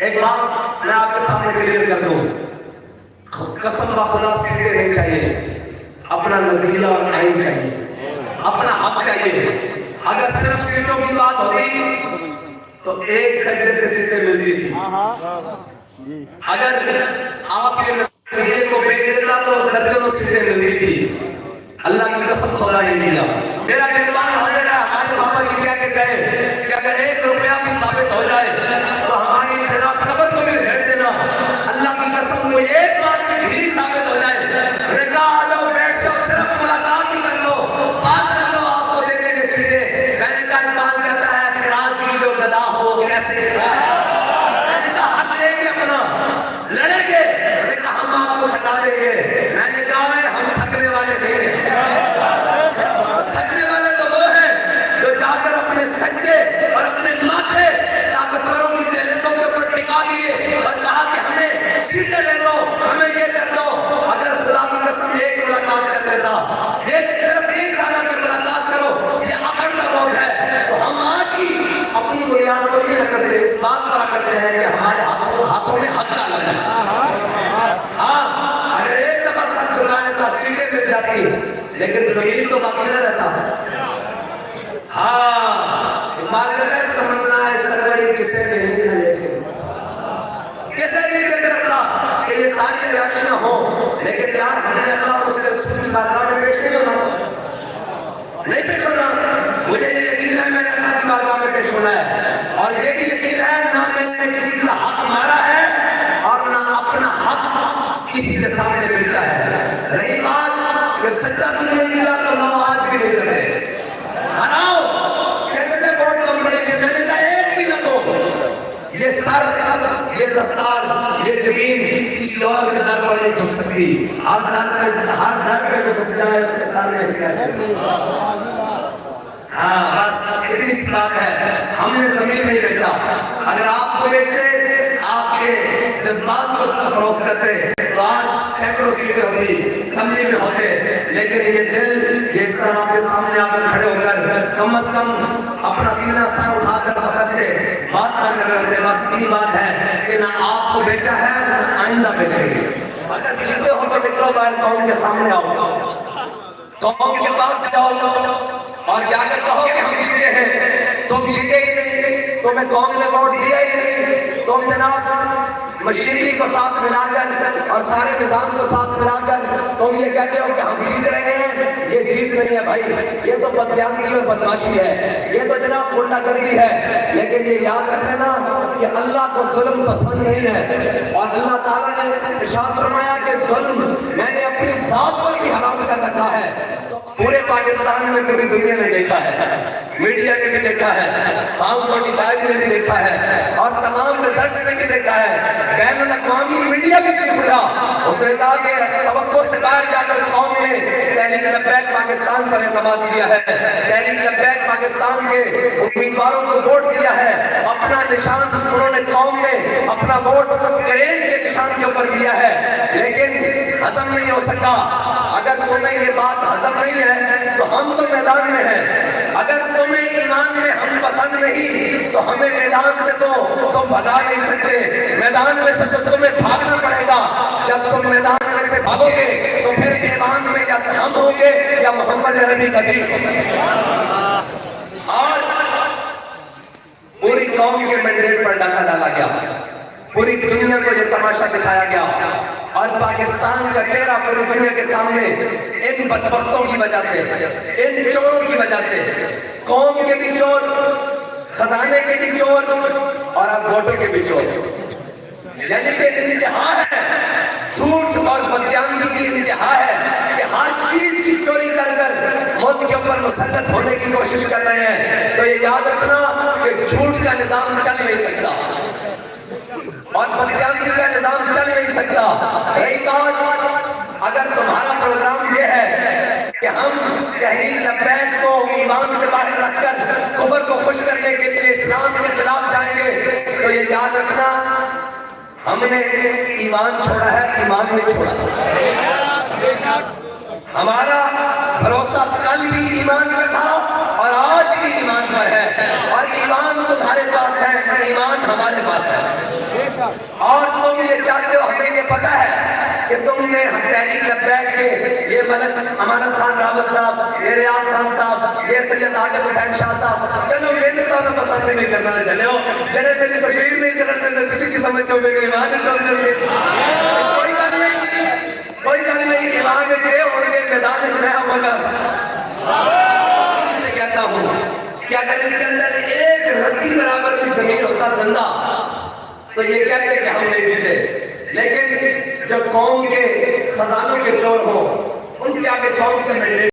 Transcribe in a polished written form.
ایک بات میں آپ کے سامنے کلیئر کر دوں، قسم خدا سیٹیں نہیں چاہیے، اپنا نظریہ اور آئین چاہیے، اپنا حق چاہیے۔ اگر صرف سیٹوں کی بات ہوتی تو ایک سجدے سے سیٹیں ملتی تھی، اگر آپ کے نظریے کو بیچ دیتا تو درجنوں سیٹیں ملتی تھی۔ اللہ کی قسم خدا نہیں دیا۔ میرا میزبان حاضر ہے، ہمارے بابا جی کہہ کے گئے کہ اگر 1 روپیہ بھی ثابت ہو جائے تو ہماری ابتدا قبر کو بھی گھیر دینا۔ اللہ کی قسم کوئی ایک بات بھی ثابت ہو جائے، میں نے کہا آ جاؤ بیٹھ جاؤ، صرف ملاقات ہی کر لو، بات کر لو، آپ کو دے دیں گے سیٹیں۔ میں نے کہا اقبال کہتا ہے خراج کی جو گدا ہو وہ کیسے، میں نے کہا حق لیں گے اپنا، لڑیں گے، میں نے کہا ہم آپ کو ہٹا دیں گے۔ میں نے کہا ہم تھکنے والے نہیں ہیں، تھکنے والے تو وہ ہیں جو جا کر اپنے سجدے اور اپنے ماتھے طاقتوروں کی دہلیزوں کے اوپر ٹکا دیے اور کہا کہ ہمیں سیٹیں لے دو، ہمیں یہ کر دو۔ اگر خدا کی قسم ایک ملاقات کر لیتا، یہ صرف ایک آنا کر ملاقات کرو، یہ اکڑ کا موت ہے، تو ہم آج کی اپنی بنیاد کو نہیں کرتے، اس بات پر کرتے ہیں کہ ہمارے ہاتھوں میں حق کا لگا ہے۔ ہاں اگر ایک دفعہ سر چلا لیتا سیٹیں مل جاتی، لیکن زمین تو باقی نہ رہتا۔ ہاں اقبال کہتا ہے تمنا ہے سروری کسے نہیں نہ لے کے، کسے نہیں دل کرتا کہ یہ ساری عیاشیاں ہوں، لیکن یار ہم نے اللہ اور اس کے رسول کی بارگاہ میں پیش نہیں ہونا، نہیں پیش ہونا۔ مجھے یہ یقین ہے میں نے اللہ کی بارگاہ میں پیش ہونا ہے، اور یہ بھی یقین ہے نہ میں نے کسی کا حق مارا ہے اور نہ اپنا حق کسی کے سامنے بیچا ہے۔ رہی بات کہ سجدہ تم نے دیا تو لوگ آج بھی نہیں کرتے، ہراؤ کہتے تھے ووٹ کم پڑے گے، میں نے کہا ایک بھی نہ دو، یہ سر، یہ دستار، یہ زمین کسی اور کے در پر نہیں جھک سکتی، ہر در پہ جو جھک جائے اسے سر نہیں کہتے۔ ہاں بس اتنی سی بات ہے، ہم نے زمین نہیں بیچا۔ اگر آپ کو بیچتے، آپ کے جذبات کو فروخت کرتے تو آج سینکڑوں سیٹیں ہوتی، اسمبلی میں ہوتے، لیکن یہ دل یہ اس طرح آپ کے سامنے آ کر کھڑے ہو کر کم از کم اپنا سینہ سر اٹھا کر فخر سے بات نہ کر رہے تھے۔ بس اتنی بات ہے کہ نہ آپ کو بیچا ہے نہ آئندہ بیچیں گے۔ اگر جیتے ہو تو نکلو باہر، قوم کے سامنے آؤ، قوم کے پاس جاؤ اور جا کر کہو کہ ہم جیتے ہیں، تم جیتے ہی نہیں، تمہیں قوم نے ووٹ دیا ہی نہیں، تم جناب مشینری کو ساتھ ملا کر اور سارے نظام کو ساتھ ملا کر تم یہ کہتے ہو کہ ہم جیت رہے ہیں۔ یہ جیت نہیں ہے بھائی، یہ تو بددیانتی اور بدماشی ہے، یہ تو جناب غنڈہ گردی ہے۔ لیکن یہ یاد رکھنا کہ اللہ کو ظلم پسند نہیں ہے، اور اللہ تعالیٰ نے ارشاد فرمایا کہ ظلم میں نے اپنی ذات پر بھی حرام کر رکھا ہے۔ پورے پاکستان میں پوری دنیا نے دیکھا ہے، میڈیا نے بھی دیکھا ہے، فارم 45 نے بھی دیکھا ہے، اور تمام ریزلٹس نے بھی دیکھا ہے۔ بین الاقوامی میڈیا بھی چپ رہا، اس نے کہا کہ توقع سے باہر جا کر قوم نے تحریک لبیک پاکستان پر اعتماد کیا ہے، تحریک لبیک پاکستان کے امیدواروں کو ووٹ دیا ہے، اپنا نشان انہوں نے قوم نے اپنا ووٹ کرین کے نشان کے اوپر دیا ہے، لیکن ہضم نہیں ہو سکا۔ اگر تمہیں یہ بات ہضم نہیں ہے تو ہم تو میدان میں ہیں، اگر تمہیں ایمان میں ہم پسند نہیں تو ہمیں میدان سے تو تم بھگا نہیں سکتے، میدان میں سے تو تمہیں بھاگنا پڑے گا۔ جب تم میدان میں سے بھاگو گے تو پھر ایمان میں یا ہم ہوں گے یا محمد عربی قدیر۔ اور پوری قوم کے مینڈیٹ پر ڈاکہ ڈالا گیا، پوری دنیا کو یہ تماشا دکھایا گیا، اور پاکستان کا چہرہ پوری دنیا کے سامنے ان بدبختوں کی وجہ سے، ان چوروں کی وجہ سے، قوم کے بھی چور، خزانے کے بھی چور، اور اب ووٹوں کے بھی چور، یعنی کہ انتہا ہے، جھوٹ اور بددیانتی کی انتہا ہے کہ ہر چیز کی چوری کر کر ملک کے اوپر مسلط ہونے کی کوشش کر رہے ہیں۔ تو یہ یاد رکھنا کہ جھوٹ کا نظام چل نہیں سکتا اور بددیانتی کا نظام چل نہیں سکتا۔ رہی بات اگر تمہارا پروگرام یہ ہے کہ ہم تحریک لبیک کو ایمان سے باہر رکھ کر کفر کو خوش کرنے کے لیے اسلام کے خلاف جائیں گے، تو یہ یاد رکھنا ہم نے ایمان چھوڑا ہے، ایمان نہیں چھوڑا۔ ہمارا بھروسہ کل بھی ایمان میں تھا اور آج بھی ایمان پر ہے، اور ایمان تمہارے پاس ہے، ایمان ہمارے پاس ہے۔ اور تم یہ چاہتے ہو، ہمیں یہ پتا ہے کہ تم نے تحریک لبیک کے یہ ملک امانت خان راوت صاحب، یہ ریاض خان صاحب، یہ سید عاقب حسین شاہ صاحب، چلو میں نے تو پسند نہیں کرنا چلے ہو جنہیں میری تصویر نہیں کرنے دیتے، تسی کی سمجھتے ہو میری ایمان انٹر کرتے، کوئی گل نہیں، ایمان میں چھے ہوں گے، میدان میں میں ہوں گا۔ سے کہتا ہوں کہ اگر ان کے اندر ایک رتی برابر بھی ضمیر ہوتا زندہ تو یہ کہتے کہ ہم نہیں دیتے، لیکن جب قوم کے خزانوں کے چور ہوں ان کے آگے قوم کے مینڈیٹ